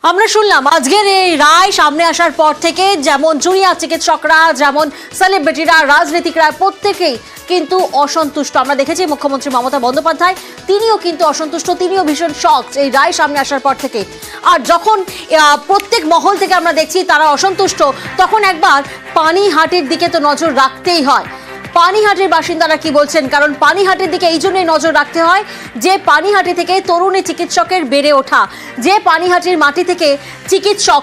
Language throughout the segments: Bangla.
আমরা শুনলাম আজকের এই রায় সামনে আসার পর থেকে যেমন জুনিয়র চিকিৎসকরা, যেমন সেলিব্রিটিরা, রাজনীতিকরা প্রত্যেকেই কিন্তু অসন্তুষ্ট। আমরা দেখেছি মুখ্যমন্ত্রী মমতা বন্দ্যোপাধ্যায় তিনিও কিন্তু অসন্তুষ্ট, তিনিও ভীষণ শকড এই রায় সামনে আসার পর থেকে। আর যখন প্রত্যেক মহল থেকে আমরা দেখছি তারা অসন্তুষ্ট, তখন একবার পানিহাটির দিকে তো নজর রাখতেই হয়। পানিহাটির বাসিন্দারা কি বলছেন, কারণ পানিহাটির দিকে এই জন্যই নজর রাখতে হয় যে পানিহাটি থেকে তরুণী চিকিৎসকের বেড়ে ওঠা, যে পানিহাটির মাটি থেকে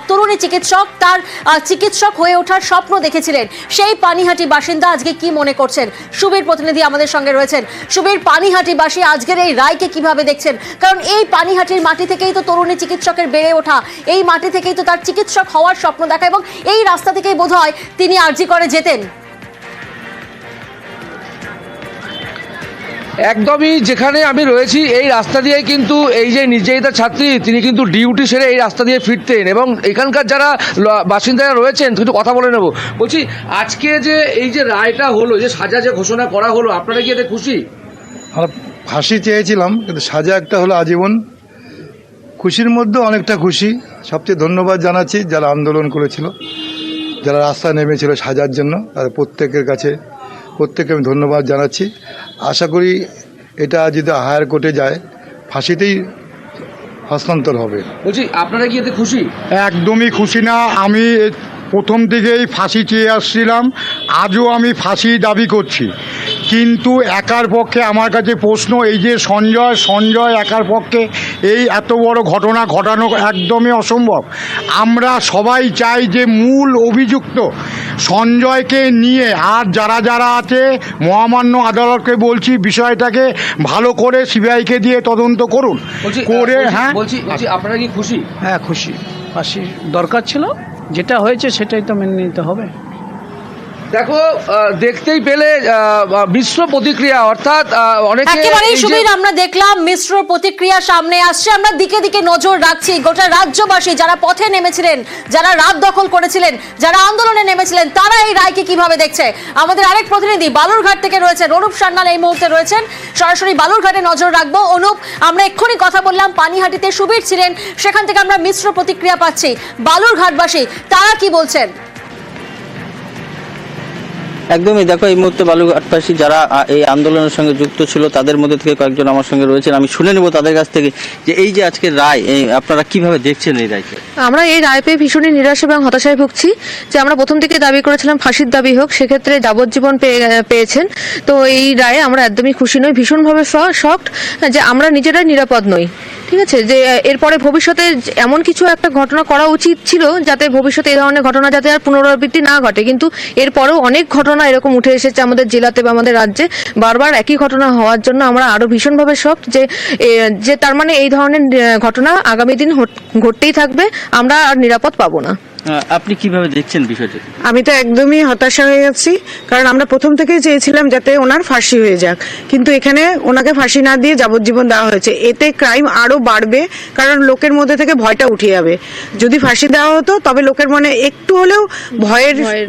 তরুণী চিকিৎসক তার চিকিৎসক হয়ে ওঠার স্বপ্ন দেখেছিলেন, সেই পানিহাটি বাসিন্দা আজকে কি মনে করছেন। সুবীর প্রতিনিধি আমাদের সঙ্গে রয়েছেন। সুবীর, পানিহাটিবাসী আজকের এই রায়কে কিভাবে দেখছেন? কারণ এই পানিহাটির মাটি থেকেই তো তরুণী চিকিৎসকের বেড়ে ওঠা, এই মাটি থেকেই তো তার চিকিৎসক হওয়ার স্বপ্ন দেখা, এবং এই রাস্তা থেকেই বোধহয় তিনি আরজি করে যেতেন। একদমই, যেখানে আমি রয়েছি এই রাস্তা দিয়ে কিন্তু এই যে নির্যাতিতা ছাত্রী তিনি কিন্তু ডিউটি সেরে এই রাস্তা দিয়ে ফিরতেন, এবং এখানকার যারা বাসিন্দারা রয়েছেন কিন্তু কথা বলে নেব। বলছি, আজকে যে এই যে রায়টা হলো, যে সাজা যে ঘোষণা করা হলো, আপনারা কি এতে খুশি? আমরা ফাঁসি চেয়েছিলাম, কিন্তু সাজা একটা হলো আজীবন। খুশির মধ্যে অনেকটা খুশি। সবচেয়ে ধন্যবাদ জানাচ্ছি যারা আন্দোলন করেছিল, যারা রাস্তায় নেমেছিল সাজার জন্য, তাদের প্রত্যেককে আমি ধন্যবাদ জানাচ্ছি। আশা করি এটা যদি হায়ার কোর্টে যায় ফাঁসিতেই হস্তান্তর হবে। বলছি, আপনারা কি এতে খুশি? একদমই খুশি না। আমি প্রথম থেকেই ফাঁসি চেয়ে আসছিলাম, আজও আমি ফাঁসি দাবি করছি, কিন্তু একার পক্ষে আমার কাছে প্রশ্ন, এই যে সঞ্জয় একার পক্ষে এই এত বড় ঘটনা ঘটানো একদমই অসম্ভব। আমরা সবাই চাই যে মূল অভিযুক্ত সঞ্জয়কে নিয়ে, আর যারা আছে মহামান্য আদালতকে বলছি বিষয়টাকে ভালো করে সিবিআইকে দিয়ে তদন্ত করুন করে। হ্যাঁ বলছি আপনারা কি খুশি? হ্যাঁ খুশি, ফাঁসির দরকার ছিল, যেটা হয়েছে সেটাই তো মেনে নিতে হবে। দেখো, দেখতেই পেলে মিশ্র প্রতিক্রিয়া, অর্থাৎ অনেকে একেবারেই সুবীর, আমরা দেখলাম মিশ্র প্রতিক্রিয়া সামনে আসছে। আমরা দিকে দিকে নজর রাখছি। গোটা রাজ্যবাসী যারা পথে নেমেছিলেন, যারা রাত দখল করেছিলেন, যারা আন্দোলনে নেমেছিলেন, তারা এই রায়কে কিভাবে দেখছে। আমাদের আরেক প্রতিনিধি বালুরঘাট থেকে রয়েছেন, অনুপ সান্যাল এই মুহূর্তে রয়েছেন। সরাসরি বালুরঘাটে নজর রাখবো। অনুপ, আমরা এক্ষুনি কথা বললাম পানিহাটিতে সুবীর ছিলেন, সেখান থেকে আমরা মিশ্র প্রতিক্রিয়া পাচ্ছি। বালুরঘাটবাসী তারা কি বলছেন? একদমই, দেখো এই মুহূর্তে বালুরঘাটবাসী যারা এই আন্দোলনের সঙ্গে যুক্ত ছিল তাদের মধ্যে থেকে কয়েকজন আমার সঙ্গে রয়েছেন। আমি শুনে নেব তাদের কাছ থেকে যে এই যে আজকের রায়, আপনারা কিভাবে দেখছেন এই রায়কে? আমরা এই রায় পেয়ে ভীষণই নিরাশ এবং হতাশায় ভুগছি। যে আমরা প্রথম থেকে দাবি করেছিলাম ফাঁসির দাবি হোক, সেক্ষেত্রে যাবজ্জীবন পেয়েছেন। তো এই রায়ে আমরা একদমই খুশি নই, ভীষণভাবে শকড যে আমরা নিজেরাই নিরাপদ নই। ঠিক আছে, যে এরপরে ভবিষ্যতে এমন কিছু একটা ঘটনা করা উচিত ছিল যাতে ভবিষ্যতে এই ধরনের ঘটনা যাতে আর পুনরাবৃত্তি না ঘটে, কিন্তু এরপরেও অনেক ঘটনা এরকম উঠে এসেছে আমাদের জেলাতে বা আমাদের রাজ্যে। বারবার একই ঘটনা হওয়ার জন্য আমরা আরো ভীষণভাবে শকড যে তার মানে এই ধরনের ঘটনা আগামী দিন ঘটতেই থাকবে, আমরা আর নিরাপদ পাবো না। আপনি কিভাবে দেখছেন বিষয়টি? আমি তো একদমই হতাশা হয়ে যাচ্ছি, কারণ আমরা প্রথম থেকেই চেয়েছিলাম যাতে ওনার ফাঁসি হয়ে যাক, কিন্তু এখানে ওনাকে ফাঁসি না দিয়ে যাবজ্জীবন দেওয়া হয়েছে। এতে ক্রাইম আরো বাড়বে, কারণ লোকের মধ্যে থেকে ভয়টা উঠে যাবে। যদি ফাঁসি দেওয়া হতো তবে লোকের মনে একটু হলেও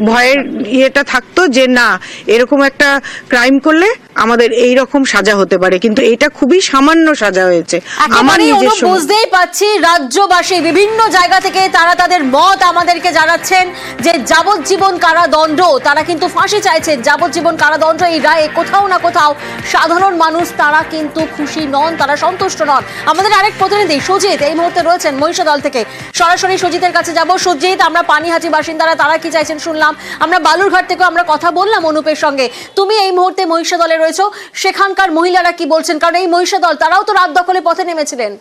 ভয়ের ইয়েটা থাকতো যে না, এরকম একটা ক্রাইম করলে আমাদের এই রকম সাজা হতে পারে, কিন্তু এটা খুবই সামান্য সাজা হয়েছে। আমার নিজস্ব বুঝতেই পাচ্ছি রাজ্যবাসী বিভিন্ন জায়গা থেকে তারা তাদের মত আমাদেরকে জানাচ্ছেন যে যাবজ্জীবন কারাদণ্ড, তারা কিন্তু ফাঁসি চাইছেন, যাবজ্জীবন কারাদণ্ড এই রায়ে কোথাও না কোথাও সাধারণ মানুষ তারা কিন্তু খুশি নন, তারা সন্তুষ্ট নন। আমাদের আরেক প্রতিনিধি সুজিত এই মুহূর্তে রয়েছেন মহিষাদল থেকে, সরাসরি সুজিতের কাছে যাব। সুজিত, আমরা পানিহাটি বাসিন্দারা তারা কি চাইছেন শুনলাম, আমরা বালুরঘাট থেকে আমরা কথা বললাম অনুপের সঙ্গে। তুমি এই মুহূর্তে মহিষাদলে রয়েছো, সেখানকার মহিলারা কি বলছেন? কারণ এই মহিষাদল তারাও তো রাত দখলে পথে নেমেছিলেন।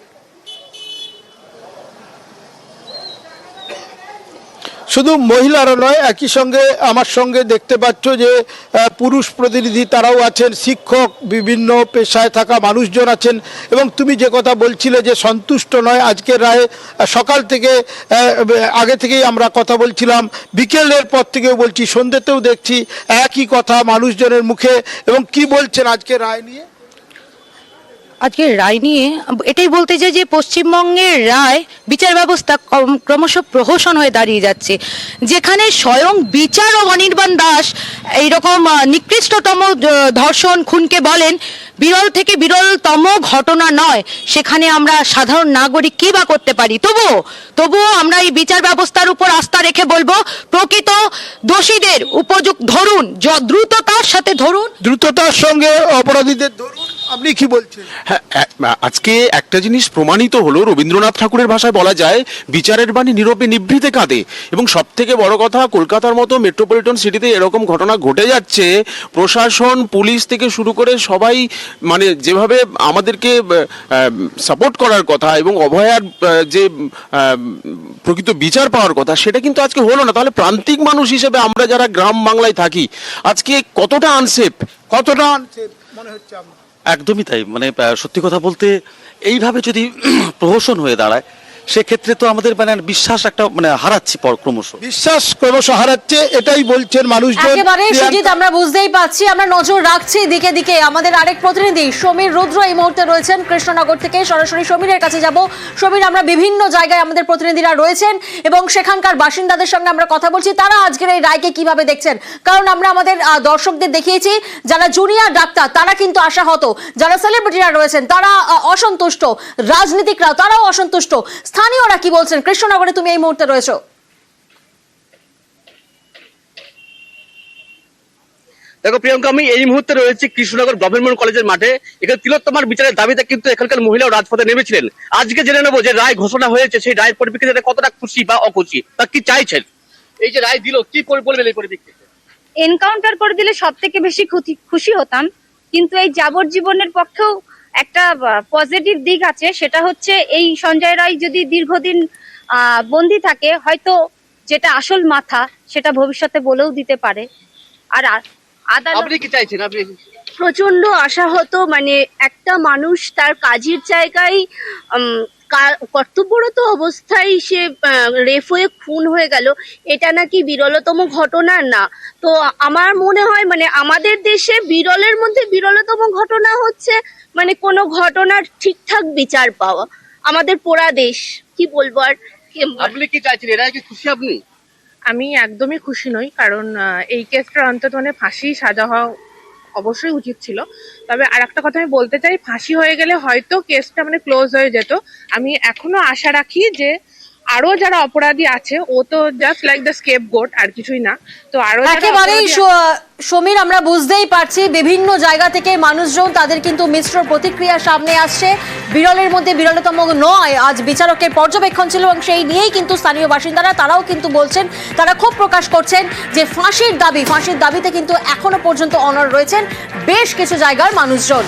শুধু মহিলারা নয়, একই সঙ্গে আমার সঙ্গে দেখতে পাচ্ছ যে পুরুষ প্রতিনিধি তারাও আছেন, শিক্ষক, বিভিন্ন পেশায় থাকা মানুষজন আছেন। এবং তুমি যে কথা বলছিলে যে সন্তুষ্ট নয় আজকের রায়ে, সকাল থেকে আগে থেকেই আমরা কথা বলছিলাম, বিকেলের পর থেকেও বলছি, সন্ধ্যেতেও দেখছি একই কথা মানুষজনের মুখে। এবং কি বলছেন আজকের রায় নিয়ে? আজকের রায় নিয়ে এটাই বলতে চাই যে পশ্চিমবঙ্গের রায় বিচার ব্যবস্থা ক্রমশ প্রহসন হয়ে দাঁড়িয়ে যাচ্ছে, যেখানে স্বয়ং বিচারক অনির্বাণ দাস এইরকম নিকৃষ্টতম ধর্ষণ খুনকে বলেন বিরল থেকে বিরলতম ঘটনা নয়, সেখানে আমরা সাধারণ নাগরিক কি বা করতে পারি। তবুও আমরা এই বিচার ব্যবস্থার উপর আস্থা রেখে বলবো প্রকৃত দোষীদের উপযুক্ত ধরুন, দ্রুততার সাথে ধরুন, দ্রুততার সঙ্গে অপরাধীদের ধরুন। আপনি কি বলছেন? হ্যাঁ, আজকে একটা জিনিস প্রমাণিত হলো, রবীন্দ্রনাথ ঠাকুরের ভাষায় বলা যায় বিচারের বাণী নীরবে নিভৃতে কাঁদে। এবং সব থেকে বড় কথা, কলকাতার মতো মেট্রোপলিটন সিটিতে এরকম ঘটনা ঘটে যাচ্ছে, প্রশাসন পুলিশ থেকে শুরু করে সবাই মানে যেভাবে আমাদেরকে সাপোর্ট করার কথা এবং অভয়ার যে প্রকৃত বিচার পাওয়ার কথা সেটা কিন্তু আজকে হলো না। তাহলে প্রান্তিক মানুষ হিসেবে আমরা যারা গ্রাম বাংলায় থাকি আজকে কতটা আনসেফ মনে হচ্ছে আমার? একদমই তাই। মানে সত্যি কথা বলতে এইভাবে যদি প্রহসন হয়ে দাঁড়ায় সেক্ষেত্রে তো আমাদের মানে বিশ্বাস একটা মানে হারাচ্ছি ক্রমশ। বিশ্বাস ক্রমশ হারাচ্ছে, এটাই বলছেন মানুষজন। একেবারে সুজিত, আমরা বুঝতেই পাচ্ছি, আমরা নজর রাখছি দিকে দিকে। আমাদের আরেক প্রতিনিধি সমীর রুদ্র এই মুহূর্তে রয়েছেন কৃষ্ণনগর থেকে, সরাসরি সমীরের কাছে যাব। সমীর, আমরা বিভিন্ন জায়গায় আমাদের প্রতিনিধিরা রয়েছেন এবং সেখানকার বাসিন্দাদের সঙ্গে আমরা কথা বলছি, তারা আজকের এই রায়কে কিভাবে দেখছেন। কারণ আমরা আমাদের দর্শকদের দেখিয়েছি যারা জুনিয়র ডাক্তার তারা কিন্তু আশাহত, যারা সেলিব্রিটিরা রয়েছেন তারা অসন্তুষ্ট, রাজনীতিকরা তারাও অসন্তুষ্ট। স্থানীয়রা কি বলছেন? কৃষ্ণনগরে তুমি এই মুহূর্তে রয়েছো। দেখো প্রিয়াঙ্কা, আমি এই মুহূর্তে রয়েছি কৃষ্ণনগর গভর্নমেন্ট কলেজের মাঠে। এখানে তিলোত্তমার বিচারের দাবিতে কিন্তু এখানকার মহিলাও রাজপথে নেমেছিলেন। আজকে জেনে নেবো যে রায় ঘোষণা হয়েছে, সেই রায়ের পরিপ্রেক্ষিতে কতটা খুশি বা অখুশি বা কি চাইছেন। এই যে রায় দিল, কি বলবেন এই পরিপ্রেক্ষিতে? এনকাউন্টার করে দিলে সব থেকে বেশি খুশি হতাম, কিন্তু এই যাবজ্জীবনের পক্ষেও একটা পজিটিভ দিক আছে, সেটা হচ্ছে এই সঞ্জয় রায় যদি দীর্ঘদিন বন্দী থাকে, হয়তো যেটা আসল মাথা সেটা ভবিষ্যতে বলেও দিতে পারে। আর আপনি কি চাইছেন? আপনি প্রচন্ড আশাহত, মানে একটা মানুষ তার কাজের জায়গায় কর্তব্যরত অবস্থায় সে রেপ হয়ে খুন হয়ে গেল, এটা নাকি বিরলতম ঘটনা না। তো আমার মনে হয় মানে আমাদের দেশে বিরলের মধ্যে বিরলতম ঘটনা হচ্ছে মানে কোনো ঘটনার ঠিকঠাক বিচার পাওয়া। আমাদের পোড়া দেশ, কি বলবো আর। আপনি কি চাইছেন? এরা কি খুশি আপনি? আমি একদমই খুশি নই, কারণ এই কেসটার অন্তত মানে ফাঁসি সাজা হওয়া অবশ্যই উচিত ছিল। তবে আর একটা কথা আমি বলতে চাই, ফাঁসি হয়ে গেলে হয়তো কেসটা মানে ক্লোজ হয়ে যেত। আমি এখনো আশা রাখি যে আরো যারা অপরাধী আছে, ও তো জাস্ট লাইক দ্য স্কেপগোট, আর কিছুই না। তো আরো একেবারেই সমীর, আমরা বুঝতেই পারছি বিভিন্ন জায়গা থেকে মানুষজন তাদের কিন্তু মিশ্র প্রতিক্রিয়া সামনে আসছে। বিরলের মধ্যে বিরলতম নয়, আজ বিচারকের পর্যবেক্ষণ ছিল এবং সেই নিয়েই কিন্তু স্থানীয় বাসিন্দারা তারাও কিন্তু বলছেন, তারা ক্ষোভ প্রকাশ করছেন যে ফাঁসির দাবিতে কিন্তু এখনো পর্যন্ত অনড় রয়েছেন বেশ কিছু জায়গার মানুষজন।